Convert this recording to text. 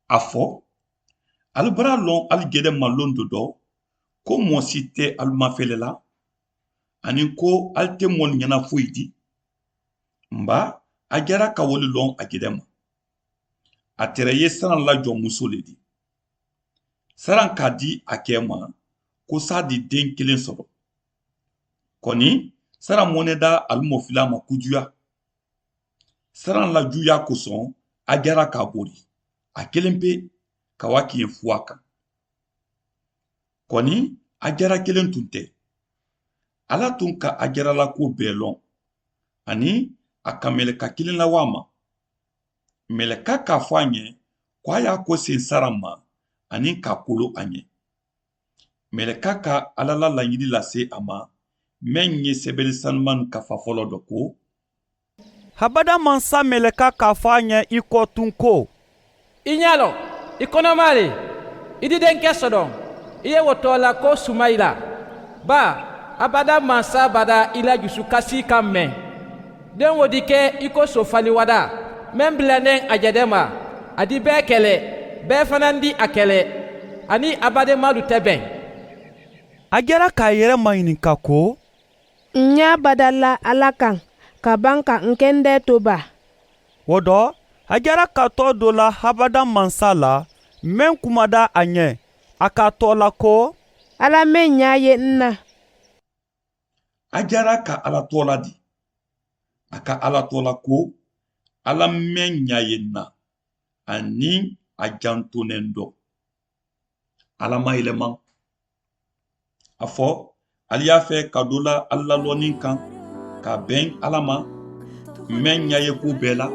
A fɔ ali bara lɔn ali gɛdɛ ma lɔn dɔ dɔ ko mɔɔ si tɛ alu mafɛlɛ la ani ko ali tɛ mɔni ɲɛna foyi di nba a jɛra ka woli lɔn a gɛdɛ ma a tɛrɛ ye saran lajɔ muso le di saran k'a di a kɛ ma ko s'a di den kelen sɔrɔ kɔni saran mɔnɛda ali mɔfila ma kojuya saran lajuya kosɔn a jɛra k'a bori a kelen pe ka wa k'i ye fu a kan kɔni a jɛra kelen tun tɛ ala tun ka a jɛrala ko bɛɛ lɔn ani a ka mɛlɛka kelen la wa ma mɛlɛka k'a fɔ a ɲɛ ko a y'a ko sen saran ma ani k'a kolo a ɲɛ mɛlɛka ka ala la laɲini lase a ma min ye sɛbɛnni sanuman kafa fɔlɔ dɔ ko habada mansa mɛlɛka k'a fɔ a ɲɛ i kɔ tun ko i ɲa lɔ i kɔnɔma le i di denkɛ sɔrɔ i ye wotɔ la ko sumayila ba abada mansa bada i la jusukasi kan mɛn den wo di kɛ i ko sofali wada mɛn bilanen a jɛdɛ ma a di bɛɛ kɛlɛ bɛɛ fana di a kɛlɛ ani abademalu tɛ bɛn a jɛra k'a yɛrɛ maɲininka ko n y'a badala ala kan ka ban ka n kɛndɛ to ba o dɔ a jɛra ka tɔ dɔ la habada mansa la min kumada a ɲɛ a k'a tɔ la ko ala min y'a ye n na a jɛra ka ala tɔ la di a ka ala tɔ la ko ala min ɲa ye n na ani a jantonen dɔ ala ma yɛlɛma a fɔ ali y'a fɛ ka dɔ la ala lɔnni kan ka bɛn ala ma min ɲa ye ko bɛɛ la